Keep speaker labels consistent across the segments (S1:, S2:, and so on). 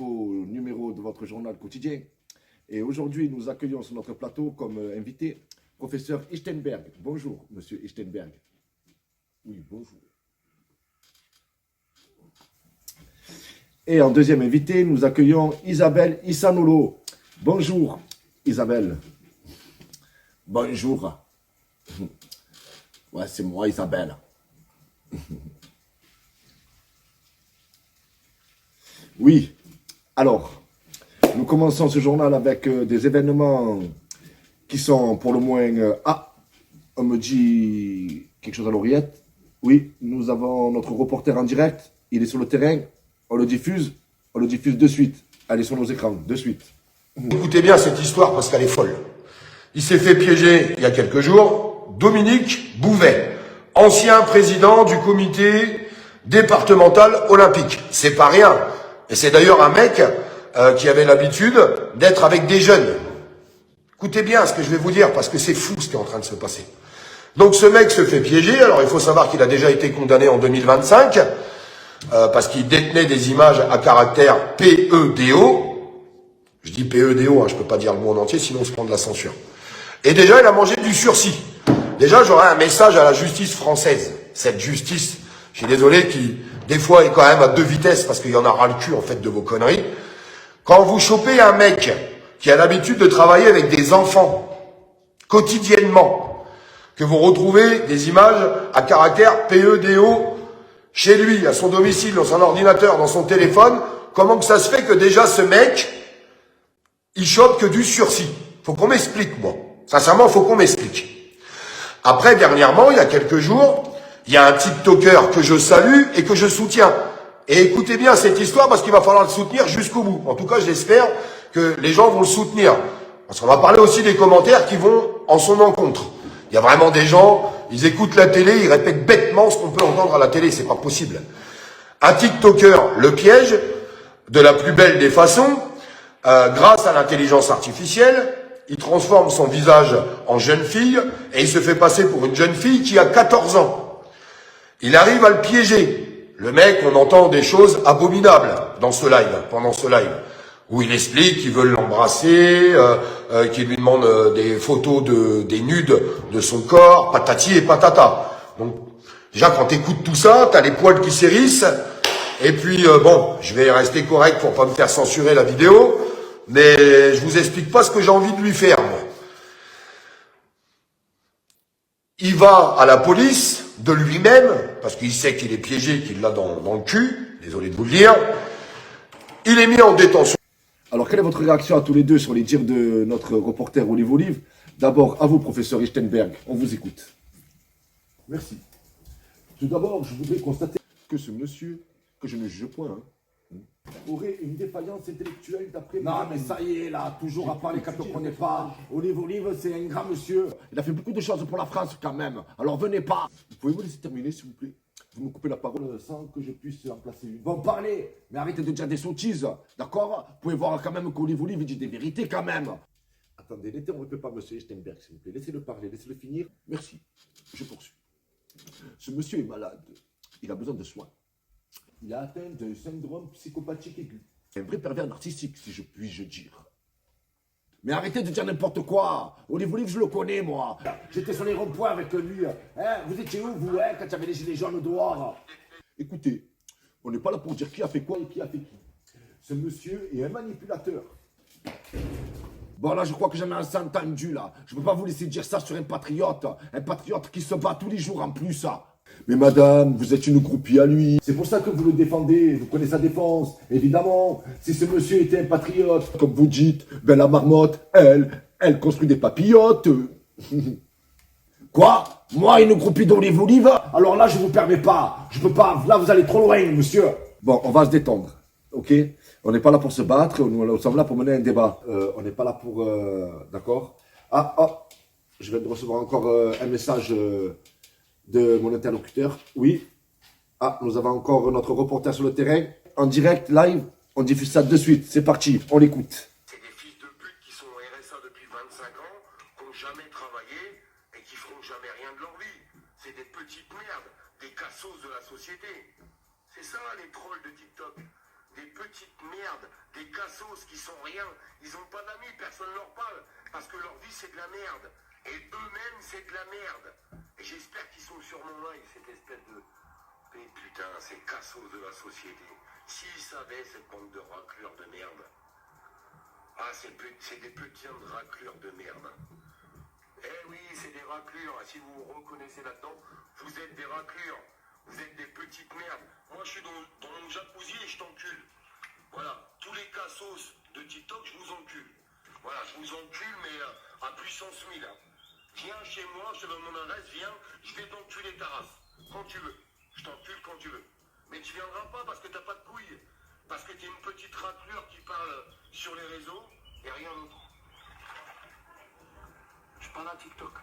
S1: nouveau numéro de votre journal quotidien. Et aujourd'hui, nous accueillons sur notre plateau comme invité professeur Ichtenberg. Bonjour, monsieur Ichtenberg. Oui, bonjour. Et en deuxième invité, nous accueillons Isabelle Issanolo. Bonjour, Isabelle. Bonjour. Ouais, c'est moi, Isabelle. Oui, alors, nous commençons ce journal avec des événements qui sont pour le moins... on me dit quelque chose à l'oreillette. Oui, nous avons notre reporter en direct. Il est sur le terrain. On le diffuse de suite. Allez sur nos écrans, de suite.
S2: Écoutez bien cette histoire parce qu'elle est folle. Il s'est fait piéger il y a quelques jours. Dominique Bouvet, ancien président du comité départemental olympique. C'est pas rien. Et c'est d'ailleurs un mec qui avait l'habitude d'être avec des jeunes. Écoutez bien ce que je vais vous dire parce que c'est fou ce qui est en train de se passer. Donc ce mec se fait piéger. Alors il faut savoir qu'il a déjà été condamné en 2025 parce qu'il détenait des images à caractère PEDO. Je dis PEDO, hein, je peux pas dire le mot en entier, sinon on se prend de la censure. Et déjà, il a mangé du sursis. Déjà, j'aurais un message à la justice française. Cette justice, je suis désolé, qui, des fois, est quand même à deux vitesses, parce qu'il y en a ras le cul, en fait, de vos conneries. Quand vous chopez un mec qui a l'habitude de travailler avec des enfants, quotidiennement, que vous retrouvez des images à caractère PEDO chez lui, à son domicile, dans son ordinateur, dans son téléphone, comment que ça se fait que déjà ce mec, il chope que du sursis? Faut qu'on m'explique, moi. Sincèrement, faut qu'on m'explique. Après, dernièrement, il y a quelques jours, il y a un TikToker que je salue et que je soutiens. Et écoutez bien cette histoire parce qu'il va falloir le soutenir jusqu'au bout. En tout cas, j'espère que les gens vont le soutenir. Parce qu'on va parler aussi des commentaires qui vont en son encontre. Il y a vraiment des gens, ils écoutent la télé, ils répètent bêtement ce qu'on peut entendre à la télé. C'est pas possible. Un TikToker le piège de la plus belle des façons. Grâce à l'intelligence artificielle, il transforme son visage en jeune fille et il se fait passer pour une jeune fille qui a 14 ans. Il arrive à le piéger. Le mec, on entend des choses abominables dans ce live, pendant ce live, où il explique qu'il veut l'embrasser, qu'il lui demande des photos des nudes de son corps, patati et patata. Donc, déjà, quand t'écoutes tout ça, t'as les poils qui s'hérissent. Et puis, bon, je vais rester correct pour pas me faire censurer la vidéo. Mais je vous explique pas ce que j'ai envie de lui faire, moi. Il va à la police de lui-même, parce qu'il sait qu'il est piégé, qu'il l'a dans le cul, désolé de vous le dire. Il est mis en détention.
S1: Alors, quelle est votre réaction à tous les deux sur les dires de notre reporter Olive Olive? D'abord, à vous, professeur Ichtenberg, on vous écoute. Merci. Tout d'abord, je voudrais constater que ce monsieur, que je ne juge point, aurait une défaillance intellectuelle d'après...
S3: Non, mais ça y est, là, toujours à parler quand on ne connaît pas. Olive Olive, c'est un grand monsieur.
S1: Il a fait beaucoup de choses pour la France, quand même. Alors, venez pas. Vous pouvez me laisser terminer, s'il vous plaît? Vous me coupez la parole sans que je puisse en placer une.
S3: Bon, parlez, mais arrêtez de dire des sottises, d'accord? Vous pouvez voir quand même qu'Olive Olive, il dit des vérités, quand même.
S1: Attendez, n'interrompez pas monsieur Ichtenberg, s'il vous plaît. Laissez-le parler, laissez-le finir. Merci. Je poursuis. Ce monsieur est malade. Il a besoin de soins. Il a atteint d'un syndrome psychopathique aigu. Un vrai pervers narcissique, si je puis dire.
S3: Mais arrêtez de dire n'importe quoi. Olive Olive, je le connais, moi. J'étais sur les ronds-points avec lui. Hein, vous étiez où, vous, hein, quand il y avait les gilets jaunes dehors?
S1: Écoutez, on n'est pas là pour dire qui a fait quoi et qui a fait qui. Ce monsieur est un manipulateur.
S3: Bon, là, je crois que j'en ai assez entendu, là. Je ne peux pas vous laisser dire ça sur un patriote. Un patriote qui se bat tous les jours en plus, ça.
S1: Mais madame, vous êtes une groupie à lui. C'est pour ça que vous le défendez, vous prenez sa défense. Évidemment, si ce monsieur était un patriote, comme vous dites, ben la marmotte, elle construit des papillotes.
S3: Quoi? Moi, une groupie d'Olive Olive? Alors là, je vous permets pas. Je peux pas. Là, vous allez trop loin, monsieur.
S1: Bon, on va se détendre, ok? On n'est pas là pour se battre, nous sommes là pour mener un débat. On n'est pas là pour... D'accord? Je viens de recevoir encore un message... de mon interlocuteur. Oui. Nous avons encore notre reporter sur le terrain. En direct, live, on diffuse ça de suite. C'est parti, on l'écoute.
S2: C'est des fils de pute qui sont au RSA depuis 25 ans, qui n'ont jamais travaillé et qui feront jamais rien de leur vie. C'est des petites merdes, des cassos de la société. C'est ça les trolls de TikTok. Des petites merdes.
S4: merde, des cassos qui sont rien, ils n'ont pas d'amis, personne ne leur parle, parce que leur vie c'est de la merde, et eux-mêmes c'est de la merde. Et j'espère qu'ils sont sur mon mail, cette espèce de... Mais putain, ces cassos de la société, s'ils savaient cette bande de raclures de merde. Ah, c'est des putains de raclures de merde. Eh oui, c'est des raclures, si vous vous reconnaissez là-dedans, vous êtes des raclures. Vous êtes des petites merdes. Moi, je suis dans mon jacuzzi et je t'encule. Voilà. Tous les cassos de TikTok, je vous encule. Voilà, je vous encule, mais à puissance 1000. Hein. Viens chez moi, je te donne mon adresse, viens, je vais t'enculer ta race. Quand tu veux. Je t'encule quand tu veux. Mais tu viendras pas parce que t'as pas de couilles. Parce que t'es une petite raclure qui parle sur les réseaux et rien d'autre. Je parle à TikTok.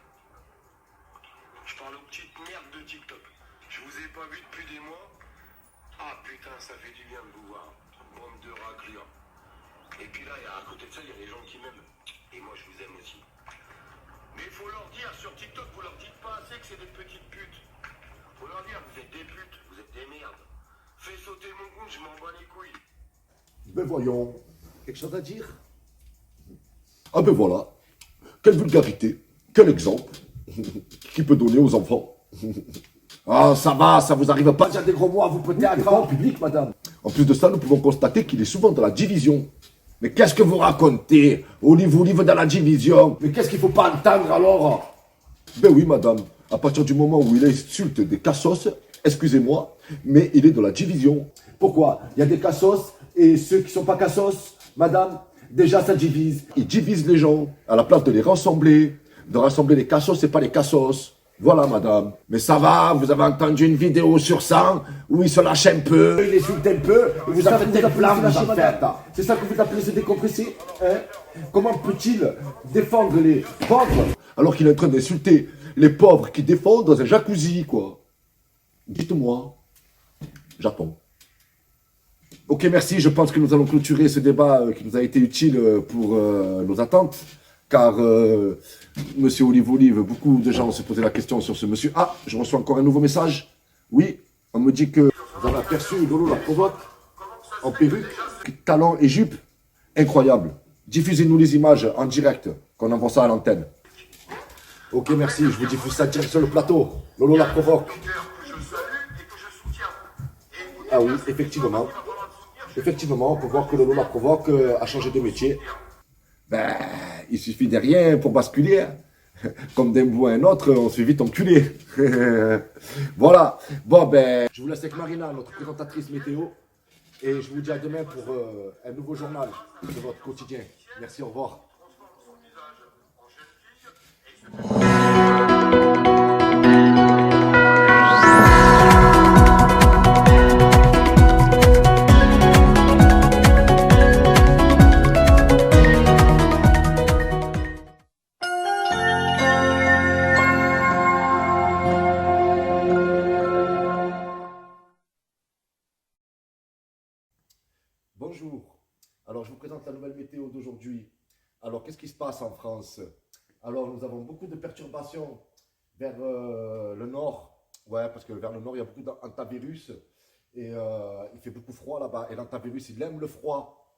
S4: Je parle aux petites merdes de TikTok. Je vous ai pas vu depuis des mois. Ah putain, ça fait du bien de vous voir. Bande de raclures. Et puis là, à côté de ça, il y a des gens qui m'aiment. Et moi, je vous aime aussi. Mais il faut leur dire, sur TikTok, vous leur dites pas assez que c'est des petites putes. Faut leur dire, vous êtes des putes, vous êtes des merdes. Fais sauter mon compte, je m'en bats les couilles.
S1: Ben voyons, quelque chose à dire? Ah ben voilà, quelle vulgarité, quel exemple qui peut donner aux enfants.
S3: Oh, ça va, ça vous arrive pas de dire des gros mots à vous péter à grand public, madame.
S1: En plus de ça, nous pouvons constater qu'il est souvent dans la division.
S3: Mais qu'est-ce que vous racontez? Olive dans la division. Mais qu'est-ce qu'il faut pas entendre alors?
S1: Ben oui, madame, à partir du moment où il insulte des cassos, excusez-moi, mais il est dans la division.
S3: Pourquoi? Il y a des cassos et ceux qui sont pas cassos, madame. Déjà, ça divise.
S1: Il divise les gens, à la place de les rassembler, de rassembler les cassos et pas les cassos. Voilà, madame.
S3: Mais ça va, vous avez entendu une vidéo sur ça où il se lâche un peu, il insulte un peu, et vous en faites des flammes, vous en faites. C'est ça que vous appelez se décompresser, hein? Comment peut-il défendre les pauvres
S1: alors qu'il est en train d'insulter les pauvres qui défendent dans un jacuzzi, quoi. Dites-moi. J'attends. Ok, merci. Je pense que nous allons clôturer ce débat qui nous a été utile pour nos attentes. Car, monsieur Olive, beaucoup de gens se posaient la question sur ce monsieur. Ah, je reçois encore un nouveau message. Oui, on me dit que vous avez aperçu Lolo la provoque en perruque, talons et jupe. Incroyable. Diffusez-nous les images en direct, qu'on envoie ça à l'antenne. Ok, merci. Je vous diffuse ça direct sur le plateau. Lolo la provoque. Ah oui, effectivement. Effectivement, on peut voir que Lolo la provoque a changé de métier. Ben, il suffit de rien pour basculer. Comme d'un bout à un autre, on se fait vite enculer. Voilà. Bon, ben, je vous laisse avec Marina, notre présentatrice météo. Et je vous dis à demain pour un nouveau journal de votre quotidien. Merci, au revoir. Bonjour. Alors, je vous présente la nouvelle météo d'aujourd'hui. Alors, qu'est-ce qui se passe en France? Alors, nous avons beaucoup de perturbations vers le nord. Ouais, parce que vers le nord, il y a beaucoup d'antavirus. Et il fait beaucoup froid là-bas. Et l'antavirus, il aime le froid.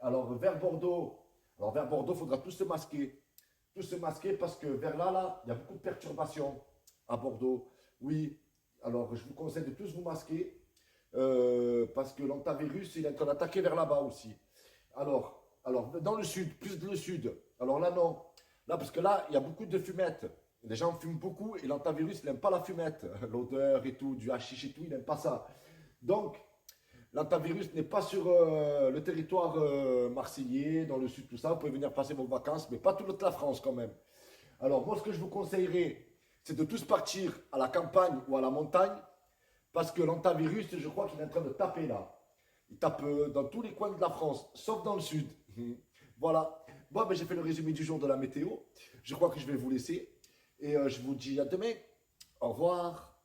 S1: Alors, vers Bordeaux, il faudra tous se masquer. Tous se masquer parce que vers là, il y a beaucoup de perturbations à Bordeaux. Oui, alors je vous conseille de tous vous masquer. Parce que l'antavirus, il est en train d'attaquer vers là-bas aussi. Alors, dans le sud, plus le sud. Alors là, non. Là, parce que là, il y a beaucoup de fumettes. Les gens fument beaucoup et l'antavirus, il n'aime pas la fumette. L'odeur et tout, du hashish et tout, il n'aime pas ça. Donc, l'antavirus n'est pas sur le territoire marseillais, dans le sud, tout ça. Vous pouvez venir passer vos vacances, mais pas toute la France quand même. Alors, moi, ce que je vous conseillerais, c'est de tous partir à la campagne ou à la montagne. Parce que l'antavirus, je crois qu'il est en train de taper là. Il tape dans tous les coins de la France, sauf dans le sud. Voilà. Bon, ben, j'ai fait le résumé du jour de la météo. Je crois que je vais vous laisser. Et je vous dis à demain. Au revoir.